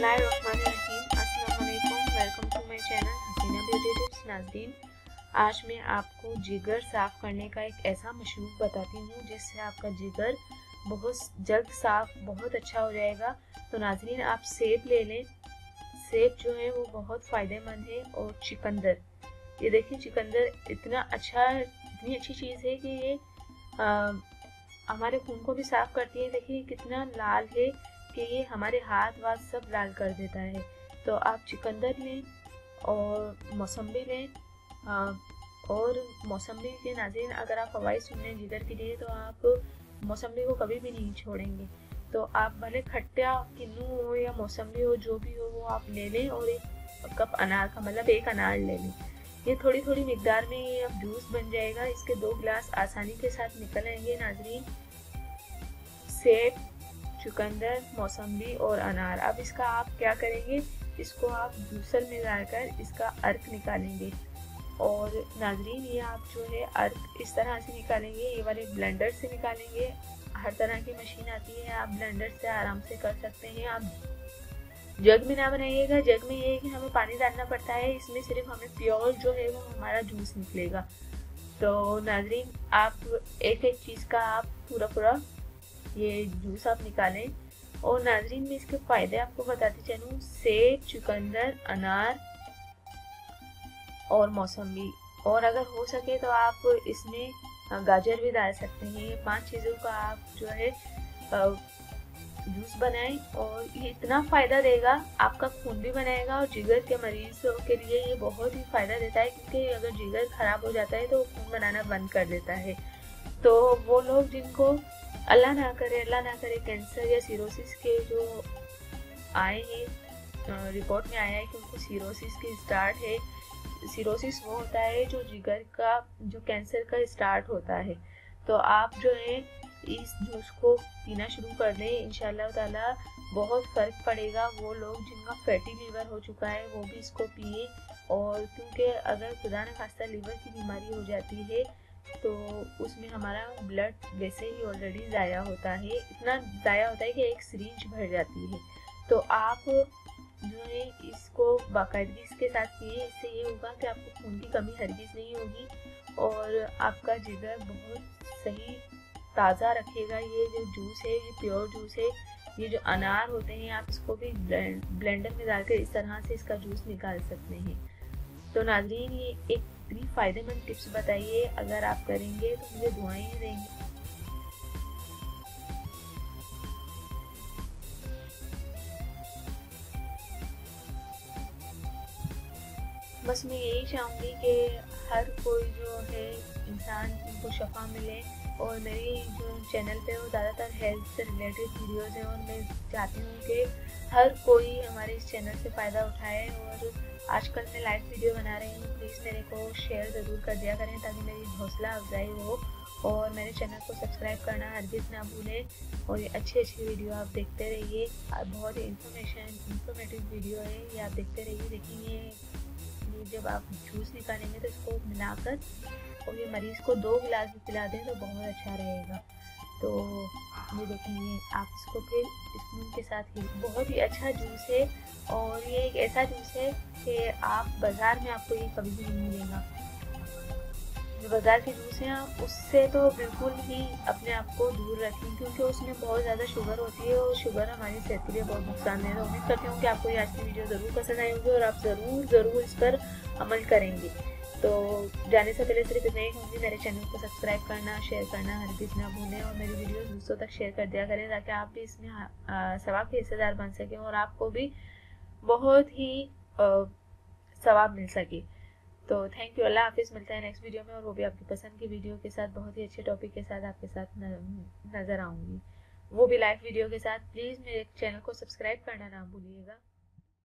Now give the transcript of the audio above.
बिस्मिल्लाहिर्रहमानिर्रहीम। अस्सलाम वालेकुम। Welcome to my channel Hasina beauty tips. नाज़रीन, आज मैं आपको जिगर साफ़ करने का एक ऐसा मशरूब बताती हूँ जिससे आपका जिगर बहुत जल्द साफ़ बहुत अच्छा हो जाएगा। तो नाज़रीन, आप सेब ले लें। सेब जो है वो बहुत फ़ायदेमंद है। और चुकंदर, ये देखिए चुकंदर इतनी अच्छी चीज़ है कि ये हमारे खून को भी साफ़ करती है। देखिए कितना लाल है कि ये हमारे हाथ वाथ सब लाल कर देता है। तो आप चुकंदर लें और मौसम्बी लें। और मौसम्बी के नाज़रीन, अगर आप हवाई सुनने जिगर के लिए तो आप मौसम्बी को कभी भी नहीं छोड़ेंगे। तो आप भले खट्टा किन्नू हो या मौसम्बी हो, जो भी हो वो आप ले लें। और एक कप अनार का, मतलब एक अनार ले लें। ये थोड़ी थोड़ी मिकदार में ये अब जूस बन जाएगा। इसके 2 गिलास आसानी के साथ निकल आएंगे नाज़रीन। सेब, चुकंदर, मौसम्बी और अनार। अब इसका आप क्या करेंगे, इसको आप जूसर में डालकर इसका अर्क निकालेंगे। और नाज़रीन, ये आप जो है अर्क इस तरह से निकालेंगे, ये वाले ब्लेंडर से निकालेंगे। हर तरह की मशीन आती है, आप ब्लेंडर से आराम से कर सकते हैं। आप जग में ना बनाइएगा। जग में ये है कि हमें पानी डालना पड़ता है, इसमें सिर्फ हमें प्योर जो है वो हमारा जूस निकलेगा। तो नाज़रीन, आप एक एक चीज़ का आप पूरा ये जूस आप निकालें। और नाज़रीन, मैं इसके फ़ायदे आपको बताती चलूँ। सेब, चुकंदर, अनार और मौसम्बी, और अगर हो सके तो आप इसमें गाजर भी डाल सकते हैं। ये 5 चीज़ों का आप जो है जूस बनाएं। और ये इतना फ़ायदा देगा, आपका खून भी बनाएगा। और जिगर के मरीजों के लिए ये बहुत ही फ़ायदा देता है, क्योंकि अगर जिगर ख़राब हो जाता है तो खून बनाना बंद कर देता है। तो वो लोग जिनको अल्लाह ना करे कैंसर या सिरोसिस के जो आए हैं, रिपोर्ट में आया है कि उनको सिरोसिस की स्टार्ट है। सिरोसिस वो होता है जो जिगर का, जो कैंसर का स्टार्ट होता है। तो आप जो है इस जूस को पीना शुरू कर दें, इंशाल्लाह ताला बहुत फ़र्क पड़ेगा। वो लोग जिनका फैटी लीवर हो चुका है वो भी इसको पिए। और क्योंकि अगर खुदा न खास्ता लीवर की बीमारी हो जाती है तो उसमें हमारा ब्लड वैसे ही ऑलरेडी ज़ाया होता है, इतना ज़ाया होता है कि एक सिरिंज भर जाती है। तो आप जो है इसको बाकायदगी के साथ पिए। इससे ये होगा कि आपको खून की कमी हरगिज़ नहीं होगी और आपका जिगर बहुत सही ताज़ा रखेगा। ये जो जूस है ये प्योर जूस है। ये जो अनार होते हैं आप इसको भी ब्लेंडर में डालकर इस तरह से इसका जूस निकाल सकते हैं। तो नाज़रीन, ये एक इतनी फ़ायदेमंद टिप्स बताइए, अगर आप करेंगे तो मुझे दुआएं देंगे। बस मैं यही चाहूँगी कि हर कोई जो है इंसान उनको शफा मिले। और मेरी जो चैनल पे वो ज़्यादातर हेल्थ से रिलेटेड वीडियोज़ हैं, और मैं चाहती हूँ कि हर कोई हमारे इस चैनल से फ़ायदा उठाए। और आजकल मैं लाइव वीडियो बना रही हूँ, प्लीज़ मेरे को शेयर ज़रूर कर दिया करें ताकि मेरी हौसला अफजाई हो। और मेरे चैनल को सब्सक्राइब करना हरगिज़ ना भूलें। और ये अच्छी वीडियो आप देखते रहिए। बहुत ही इंफॉर्मेटिव वीडियो है, ये आप देखते रहिए। देखिए ये जब आप जूस निकालेंगे तो इसको मिलाकर और ये मरीज़ को 2 गिलास भी पिला दें तो बहुत अच्छा रहेगा। तो ये देखेंगे आप इसको फिर स्पून के साथ ही, बहुत ही अच्छा जूस है। और ये एक ऐसा जूस है कि आप बाज़ार में आपको ये कभी भी नहीं मिलेगा। जो बाज़ार के जूस हैं आप उससे तो बिल्कुल ही अपने आप को दूर रखें, क्योंकि उसमें बहुत ज़्यादा शुगर होती है और शुगर हमारी सेहत के लिए बहुत नुकसानदेह है। तो उम्मीद करती हूँ कि आपको ये आज की वीडियो ज़रूर पसंद आई होगी और आप ज़रूर इस पर अमल करेंगे। तो जाने से पहले सिर्फ इतना ही कहूँगी, मेरे चैनल को सब्सक्राइब करना, शेयर करना हरगिज़ ना भूलें। और मेरी वीडियो दूसरों तक शेयर कर दिया करें ताकि आप भी इसमें सवाब के हिस्सेदार बन सकें और आपको भी बहुत ही सवाब मिल सके। तो थैंक यू, अल्लाह हाफिज़। मिलता है नेक्स्ट वीडियो में, और वो भी आपकी पसंद की वीडियो के साथ, बहुत ही अच्छे टॉपिक के साथ आपके साथ नज़र आऊँगी, वो भी लाइव वीडियो के साथ। प्लीज़ मेरे चैनल को सब्सक्राइब करना ना भूलिएगा।